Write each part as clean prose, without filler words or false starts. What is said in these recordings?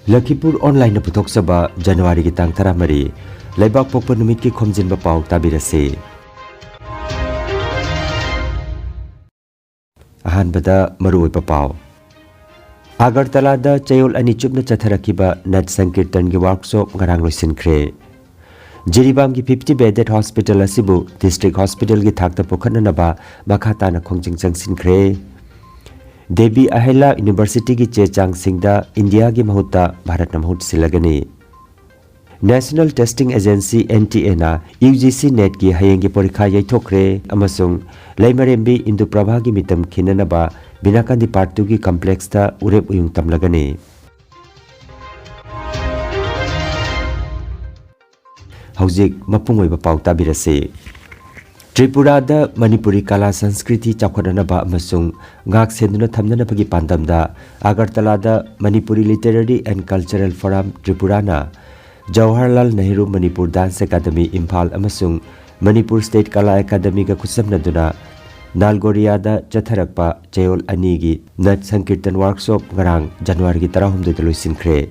Lakhipuronline puthok saba January ki tang taramari Laibak pokpa numit ki Khomjinba Pao tabirase. Ahanbada maruoy pa Pao. Agartala da chayol ani chupna chatharakiba Nat Sankirtan ki workshop ngarang loisinkhre. Jiribam ki 50 bedded hospital asibu district hospital ki thakta pokhatna naba makhatana khongjingchang sinkhre. Devi Ahela University ki chechang singda India ki mahutta Bharat na mahut silagani. National Testing Agency NTA na UGC net ki hayeng ki porikha yaithokre amasung Laimarembi Indu Prabha ki mitam khinanaba Binakandi Part 2 ki complex ta urep uyung tamlagani. Haujik mapungoi ba pau tabirase. Tripura da Manipuri Kala Sanskriti Chakwadanaba amasung ngak senduna thamnana pagi pandamda Agartala da Manipuri Literary and Cultural Forum Tripurana Jawaharlal Nehru Manipur Dance Academy Imphal amasung Manipur State Kala Academy ka kusamnaduna Nalgoria da Chatharakpa Chayol Anigi Nat Sankirtan Workshop ngarang January ki 13 loisinkhre.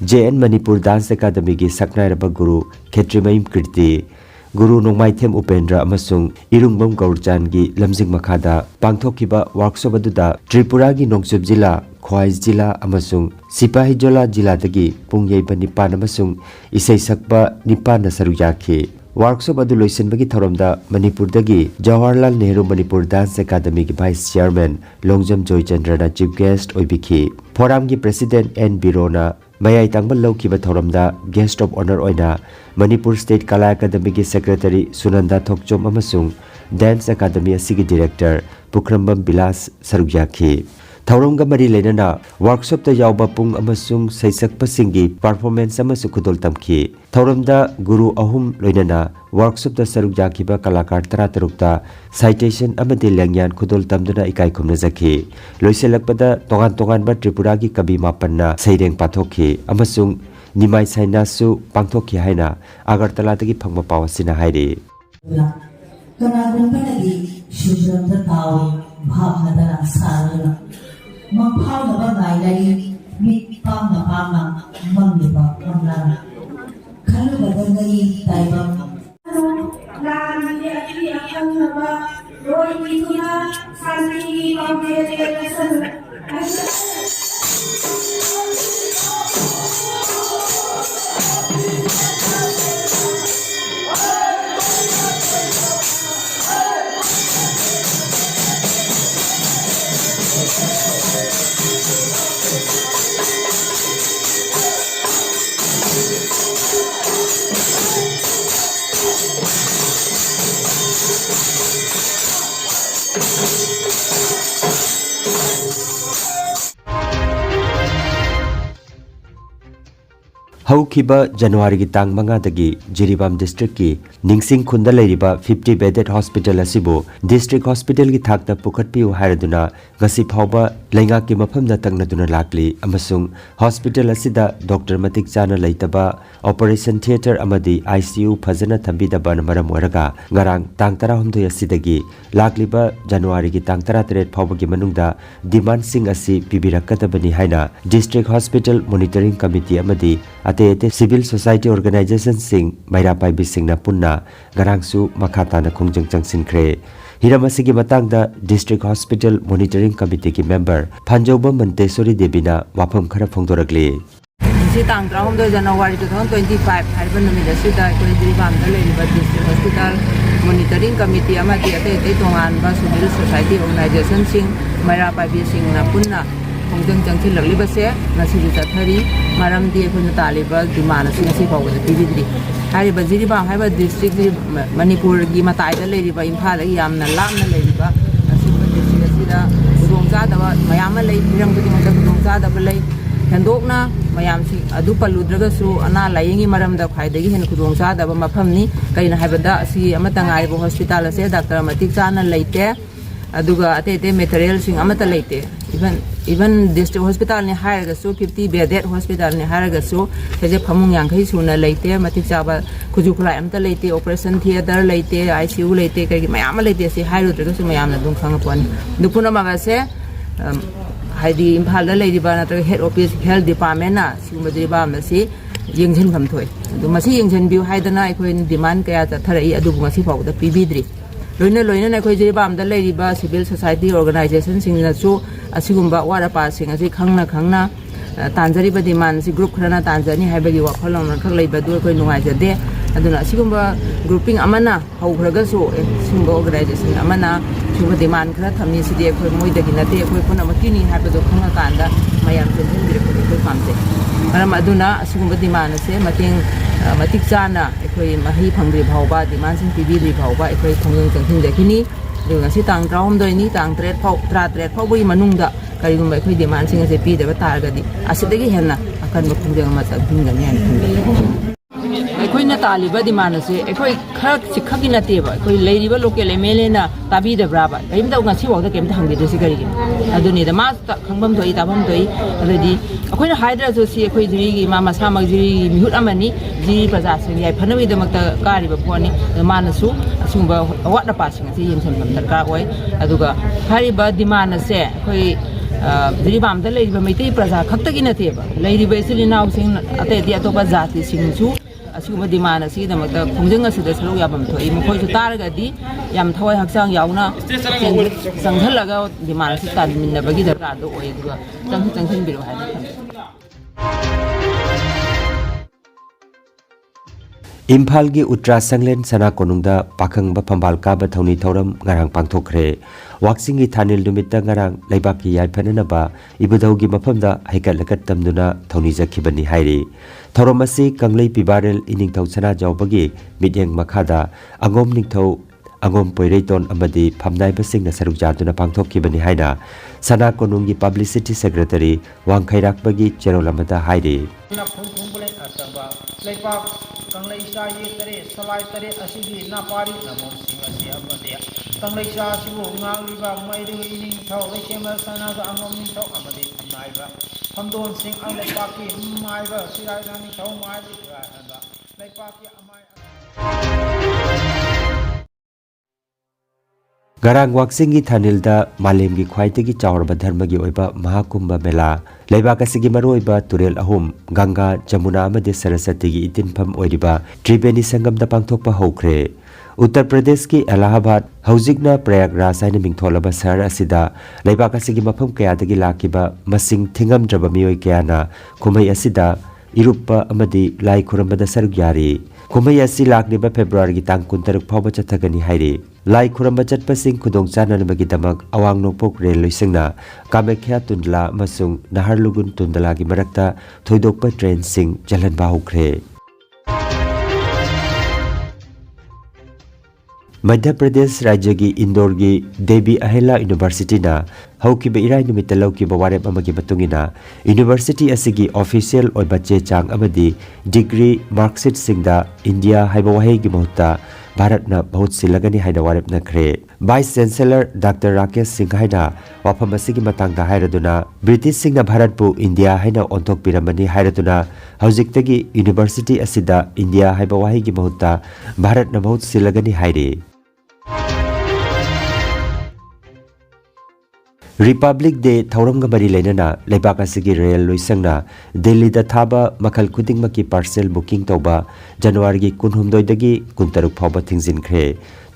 JN Manipur Dance Academy ki saknairaba guru Khetrimaim Kirti Guru Nongmai Them Upendra amasung Irungbam Gaurchan gi lamjing makhada pangthokiba workshop aduda Tripura gi Nongchup Jila, Khwai Jila amasung Sipahijola Jila dagi pungyai ba nipan amasung isai sakba nipan na saru yakhi. Workshop adu loisenbagi thoramda Manipur dagi Jawaharlal Nehru Manipur Dance Academy ki Vice Chairman Longjam Joy Chandra na Chief Guest oibikhi. Forum ki President N Birona Mayai Tangbal Laukiba Thoramda Guest of Honor oina Manipur State Kala Academy ki Secretary Sunanda Thokchom amasung Dance Academy asigi Director Pukrambam Bilas Sarugyakhi. Thauramga mari lenana workshop ta yawba pung amasung saisakpa singi performance amasu khudol tamkhi. Thauramda Guru Ahum loinana workshop ta sarugyakiba kalakar 13 ta citation amadi langyan khudol tamduna ikai khumna jakhi. Loiselakpada tongan ba Tripura ki kabi mapanna saireng pathokhi amasung nimai saina su pangthokhi haina Agartala dagi phangma pawasina hairi. Kanagumpanagi shudramta tawi bhavnadana sarana Mangpao na bagay mit pang na pamang mangliba manglana. Kalo bagay taibang Lagi di akan nama Roy itu na sani pamjaya Haukiba January ki tang manga dagi Jiribam district ki Ningsing Khunda leiriba 50 bedded hospital asibu district hospital ki thakta pukhatpiu hairaduna ngasi phauba lainga ki mafamda tangnaduna lakli amasung hospital asida doctor matik chana leitaba operation theater amadi ICU phajana thambidaba maram oraga ngarang tang 13 asidagi lakliba January ki tang 13 phauba ki manungda demand sing asi pibirakadabani haina district hospital monitoring committee amadi ate civil society organization sing maira paibi singna punna garangsu makhata na khongjang changsinkre. Hiramasi ki matangda district hospital monitoring committee ki member Phanjoba Mantesori Debina wafam khara phongdoragli. Si tang January 2025 haiba numit asida koi Jiribam da leiriba district hospital monitoring committee amadi ate tongan ba civil society organization sing maira paibi singna punna khongjang changsilagli base ngasi chathari maramdi khuna taliba dimana singasi pawda bibidri hariba Jiribam haiba district Manipur gi matai da leiriba Imphal gi yamna lamna leiriba asiba district asida khudongcha da mayam lei hiram gi ngada khudongcha da lei hendokna mayam si adu paludraga su ana layengi maramda khaidagi hen khudongcha da mafamni kaina haibada asi amata ngai bo hospital ase doctor matik chana leite aduga ate material sing amata leite even district hospital ni haraga su 50 bedded hospital ni haraga su je phamung yang khai suna leite matik chaba khuju khulai amta leite operation theater leite ICU leite kai mayam leite si hairu draga su mayam na dung khang pon dupuna ma ba se हाइदी Imphal दा लेरिबा नत्र head office health department ना सिगुम दिरिबा मसी यंगजन फम थोय अदु मसी यंगजन बिउ हाइदना अखोय demand कया चथरई अदु मसी फाउदा पीबीद्री लोइना लोइना अखोय जिरिबा आमदा लेरिबा civil society organisation सिंगनासु असिगुम्बा वारापा सिंगasi खंगना तांजरीबा demand सि group Kharna तांजनी हाइबगी वाखलम खक लेबदु अखोय नुगाइजदे अदुना सिगुम्बा grouping अमना हौखरगसु सिंगबा organisation अमना सिगुम्बा demand खरा थमनि सिदे अखोय मोइदगी नते अखोय पुना McKinney हाइबदु खंगा कांदा मयाम चेंजनबिरको अखोय पामसे मरम अदुना सिगुम्बा डिमांड से मतिंग मतिक चाना अखोय मही फंग्री भावबा डिमांड सिंग पीबीरी भावबा अखोय खंगं चंथिंग देखिनी दुगासी तांग 3 तांग 3 फाव 3 फावबगी मनुंगदा करिगुम्बा अखोय डिमांड सिंग से पीदबा तारगदी असिदगी हेन्ना अकन खंजंग मा चंथिंगनी हान अखोयना तालिबा डिमांड से अखोय खर सिखकी नतेबा अखोय लेरिबा लोकल एमएलए ताबीदब्राबा करिमदा ngasi wawda kemta hangidesi karigi aduni da ma khangbam thoi tabam thoi adidi akoina haidra so si akoi jiri gi ma masa mag jiri mihut amani jiri praja sing yai phanami da makta kariba phoni manasu asungba awat da passing asi yemsan kam darkar oi aduga hariba demand se akoi jiri bam da leiriba maitai praja khakta gi nateba leiriba isili naw sing ate di atopa jati sing su असिगुम demand असी दमक खोंजंग असिद सरुक याबम थोई मखोयसु तारगदी याम थवय हक्सांग याउना संघलगा demand सि तानमिनबगी दरकार दो ओय दुगा चंखिन बिरो हाय इम्फाल की उत्तरा संगलेन सना कोनुंगदा पाखंग फंबाल काबा थौनी थौरम ngarang पांगथोखरे वाक्सिंग की थानिल नुमित्ता ngarang लेबाक की याइफननबा इबुदौ की मफमदा हाइकल लकत तमदुना थौनी जखिबनी हाइरी थौरम असि कंगलै पिबारेल इनिंगथौ सना जावबगी मित्यंग मखादा अंगोम निंगथौ अंगोम पोइरेटोन अमदी फमनाइबसिंग सरुक जादुना पांगथोखिबनी हाइना सना कोनुंग की पब्लिसिटी सेक्रेटरी वांगखैराकबगी चेरोलमदा हाइरी कंगलै सा ये तरे सलाय तरे असिगी नापारी नमोम सिंह असि अमदे कंगलै सा सिबु ngangliba mairi ining thau leisema sana ga angom ning thau amade naiba famdon sing ang lepaki maiba sirai nani thau mai bi ga handa lepaki amai Garang waksing की थानिलदा मालेम की ख्वाइदगी चावरबा धर्म की ओइबा महाकुंभ मेला लेबाक असigi मरोइबा तुरेल अहुम गंगा जमुना अमदे सरस्वती की इतिनफम ओइरिबा त्रिवेणी संगम दा पांगथोकपा हौख्रे उत्तर प्रदेश की इलाहाबाद हौजिकना प्रयागराज हाइना मिंगथोलबा शहर असिदा लेबाक असigi मफम कयादगी लाकिबा मसिंग थिंगमद्रबा मियोय कयाना कुमै असिदा इरुप्पा अमदि लाई खुरमबदा सरुक यारी कुमै असि लाक्लिबा फेब्रुवारी की तांग 23 फावबा चथगनी हाइरी लाई खुरमबा चटपसिंग खुदोंग चाननबगीदमक अवांग नोंपोक रेल लोइसिंगना कामेख्या तुंडला मसुंग नाहरलुगुन तुंडला की मरक्ता थोइदोकपा ट्रेन सिंग चलनबा हौख्रे मध्य प्रदेश राज्य की इंदौर की देवी अहेला यूनिवर्सिटी ना हौकिबा इराय निमित्त लौकिबा वारेप अमगी मतुंगिना यूनिवर्सिटी असिगी ऑफिशियल ओइबा चे चांग अमदी डिग्री मार्कशीट सिंगदा इंडिया हाइबा वाहे की महत्ता भारत ना बहुत सिलगनी हाइदा वारेप नखरे vice chancellor doctor Rakesh Singh हाइदा वाफम असिगी मतंगदा हाइरदुना ब्रिटिश सिंह ना भारत पु इंडिया हाइना ओंथोक पिरमनी हाइरदुना हौजिकतगी यूनिवर्सिटी असिदा इंडिया हाइबा वाहे की महत्ता भारत ना बहुत सिलगनी हाइरे रिपब्लिक डे थौरमगा मरी लेनना लेबाक असigi रेल लोइसंगना दिल्ली दा थाबा मखल खुदिंग की पार्सल बुकिंग तौबा जनवरी की 19 दगी 23 फावबा थिंजिनख्रे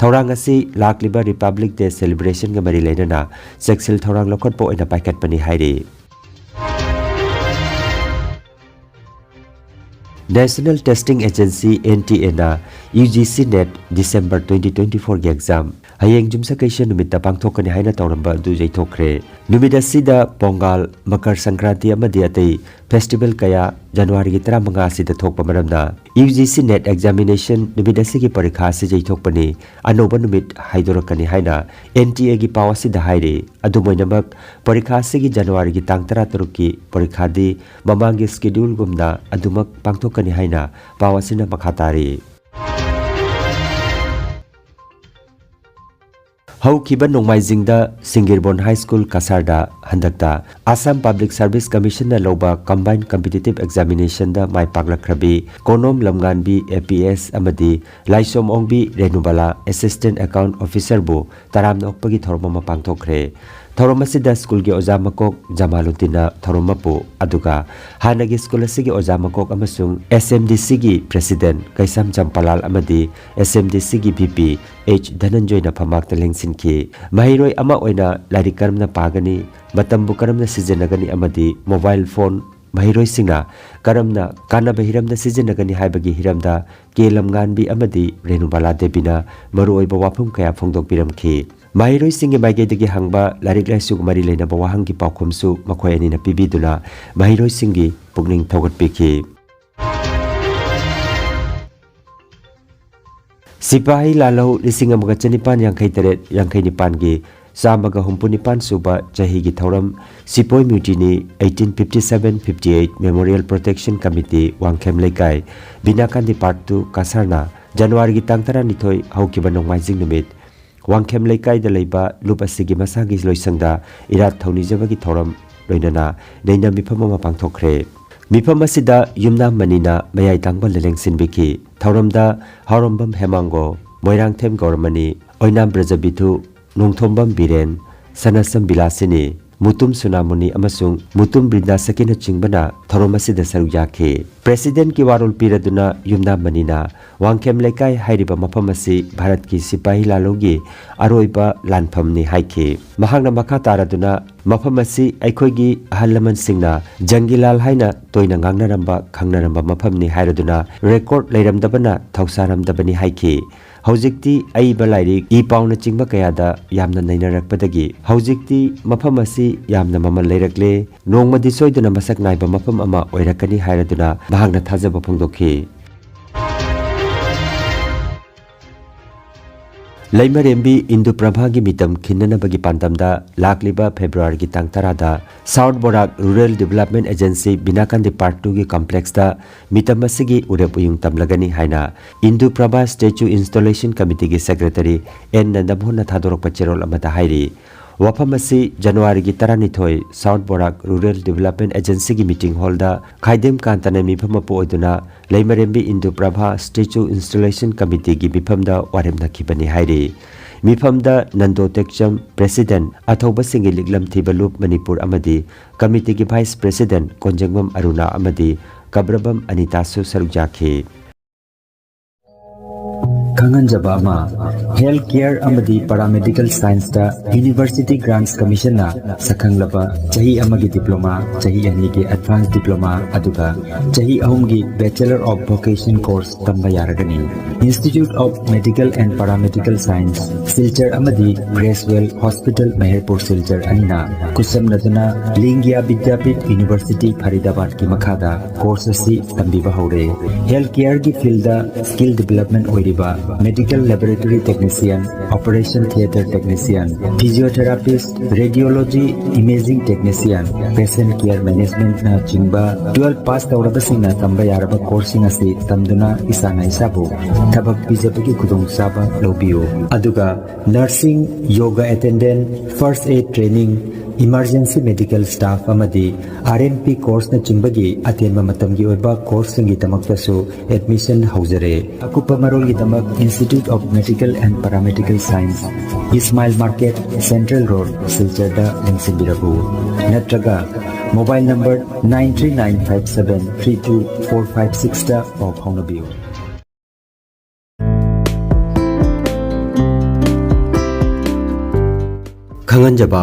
थौरांग असि लाक्लिबा रिपब्लिक डे सेलिब्रेशन गा मरी लेनना सेक्सिल थौरांग लखटपो ओइना पाइकटपनी हाइरे नेशनल टेस्टिंग एजेंसी NTA ना UGC नेट दिसंबर 2024 के एग्जाम हयेंग जुमसा कैसे नुमित पांगथोकनी हाइना तौरंबा दु जैथोखरे नुमित असिदा पोंगल मकर संक्रांति अमदि अतै फेस्टिवल कया जनवरी की 15 असिदा थोकपा मरमना UGC नेट एग्जामिनेशन नुमित असिगी परीक्षा से जैथोकपनी अनोबा नुमित हाइदोरकनी हाइना NTA की पाव असिदा हाइरे अदुमोइनमक परीक्षा असिगी जनवरी की तांग 13 की परीक्षा दी ममांगी स्केड्यूल गुमना अदुमक पांगथोकनी हाइना पाव असिना मखातारी हौखिबा नोंमाइजिंगदा सिंगिरबोन हाई स्कूल कासारदा हंदकता आसाम पब्लिक सर्विस कमीशन ना लौबा कंबाइंड कॉम्पिटिटिव एग्जामिनेशन दा माइ पागलखरबी कोनोम लमगानबी APS अमदी लाइसोम ओंगबी रेनुबाला असिस्टेंट अकाउंट ऑफिसर बु तराम नोकपगी थोरममा पांगथोखरे Thorom asida school gi oja makok Jamaluddin Thoromapu aduga hanagi school asigi oja makok amasung SMDC gi president Kaisam Jampalal amadi SMDC gi VP H Dhananjoy na phamak talengsin ki mahiroi ama oina lari karamna pagani matambu karamna sijenagani amadi mobile phone mahiroi singna karamna kana bahiramda sijenagani haibagi hiramda kelam nganbi amadi Renubala Debina maroi ba wafum kaya phongdok biramki mahiroi singi maigedagi hangba larik laisug mari leina ba wahangi paukhumsu makhoi ani na pibiduna mahiroi singi pugning thogat piki Sipahi lalau lising amaga chanipan yangkai teret yangkai nipan gi samaga humpunipan suba jahi gi thoram Sepoy mutiny 1857-58 Memorial Protection Committee Wangkhem Lekai Binakandi Part 2 Kasarna January gi tangtara nithoi haukiba nongmaijing numit Wangkhem Lekai da leiba lup asigi masagi loisangda irat thoni jabagi thoram loinana neina mifam ama pangthokre Mifam asida yumna manina mayai tangba lelengsin biki Thauramda Haurombam Hemango Moirangthem Gormani Oinam Brajabithu Nongthombam Biren Sanasam Bilasini Mutum Sunamuni amasung Mutum Brinda Sakina Chingbana Thauromasida Saruyake President ki warul piraduna yumna manina Wangkhem Lekai hairiba mapamasi Bharat ki Sipahi lalogi aroiba lanphamni haike Mahangna makha taraduna mapamasi aikhoigi ahalaman singna Jangilal haina toina ngangnaramba khangnaramba maphamni hairaduna record leiramdabana thausaramdabani haike Hojikti aiba lairik epao na chingba kayada yamna nainarakpadagi hojikti mafam asi yamna mamal leirakle nongmadi soiduna masak naiba mafam ama oirakani hairaduna bahangna thajaba phongdokhi Laimarembi Indu Prabhagi mitam khinnanabagi pandamda lakliba February gi tang tarada South Barak Rural Development Agency Binakandi Part 2 gi complex da mitam asigi urepuyung tamlagani haina Indu Prabha Statue Installation Committee gi Secretary N Nandamhona thadorok pacherol amata hairi Wapamasi January gi taranithoi South Barak Rural Development Agency gi meeting hall da Khaidem Kantana mifamapu oiduna Laimarembi Indu Prabha Statue Installation Committee gi mifamda waremna khibani hairi mifamda Nando Tekcham President Athoba Singi Liglam Thibalup Manipur amadi Committee gi Vice President Konjangbam Aruna amadi Kabrabam Anitasu Sarujaki Khanganja Health Care Amadi Paramedical Science da University Grants Commission na Sakhanglaba Chahi Amagi Diploma, Chahi Anigi Advanced Diploma Aduga, Chahi Ahumgi Bachelor of Vocational Course Tamba Yaragani, Institute of Medical and Paramedical Science, Silchar Amadi Gracewell Hospital Meherpur Silchar Anina, Kusam Nadana Lingya Vidyapit University Faridabad Ki Makhada, Course Si Tambiba Haure, Health Care Ki Field da Skill Development Oiriba, Medical Laboratory Technician, Operation Theatre Technician, Physiotherapist, Radiology Imaging Technician, Patient Care Management na chingba 12 pass taurabasing na tamba yaraba coursing asi tamduna isana isabu thabak pijabagi khudong saba lobiyo aduga nursing, yoga attendant, first aid training, emergency medical staff amadi RMP course na chimbagi atenma matamgi oiba course singi tamaktasu admission haujare akupa marol gi tamak Institute of Medical and Paramedical Science Ismail Market Central Road Silchada Lengsimbirabu Natraga mobile number 939573245 da of Hongabiu Khanganjaba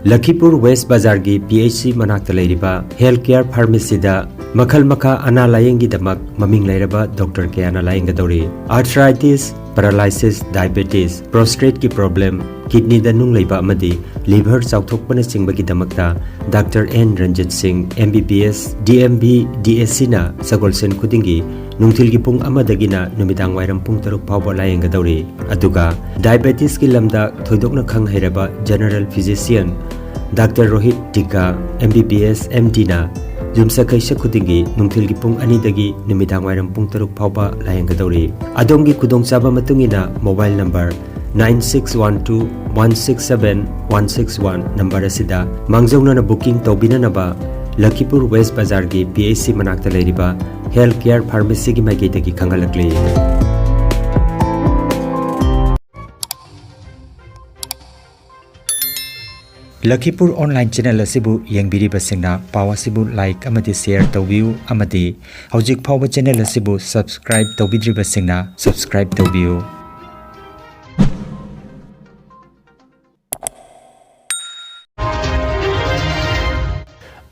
Lakhipur West Bazar gi PHC manakta leiriba Healthcare Pharmacy da Makhal Makha ana layengi damak maming leiraba Dr. K ana layenga dori arthritis, paralysis, diabetes, prostate ki problem, kidney da nung leiba amadi liver chauthokpana singbagi damakta Dr. N Ranjit Singh MBBS DMB DSC na sagolsen khudingi nungthil gi pung amadagina numidang wairam pung taruk phawba layenga dori aduga diabetes ki lamda thoidokna khang hairaba general physician Dr. Rohit Tika MBBS MD na Jumsa kaisa khudingi nungthil gi pung ani dagi numidang wairam pung taruk phawba layenga dori adongi khudong chaba matungina mobile number 9612167161 number asida mangjongna na booking tobina naba Lakhipur West Bazar gi PHC manakta leiriba Healthcare Pharmacy gi maigi dagi khangalakli Lakhipur online channel asibu yengbiribasingna paw asibu like amadi share tawbiu amadi hojik phawba channel asibu subscribe tawbidribasingna subscribe tawbiu.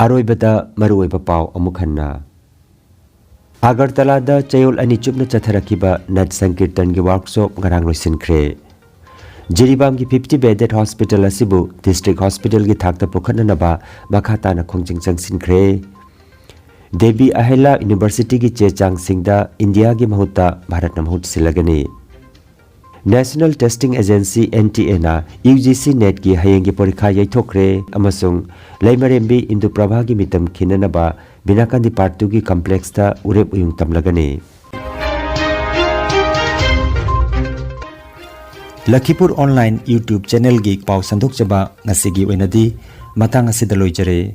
Aroibada maruoiba paw amukhanna Agartala da chayol ani chupna chatharakiba Nat Sankirtan gi workshop ngarang loisinkhre. Jiribam ki 50 bedded hospital asibu district hospital gi thakta pukhananaba makata na khongjing changsinkhre. Devi Ahela University gi chechang singda India gi mahuta Bharat na mahut silagani. National Testing Agency NTA na UGC net gi hayeng gi porikha yaithokre amasung Laimarembi Indu Prabha gi mitam khinanaba Binakandi Part 2 gi complex ta urep uyung tamlagani. Lakhipur online YouTube channel gi paw sandok chaba ngasigi oinadi matang asida loijare.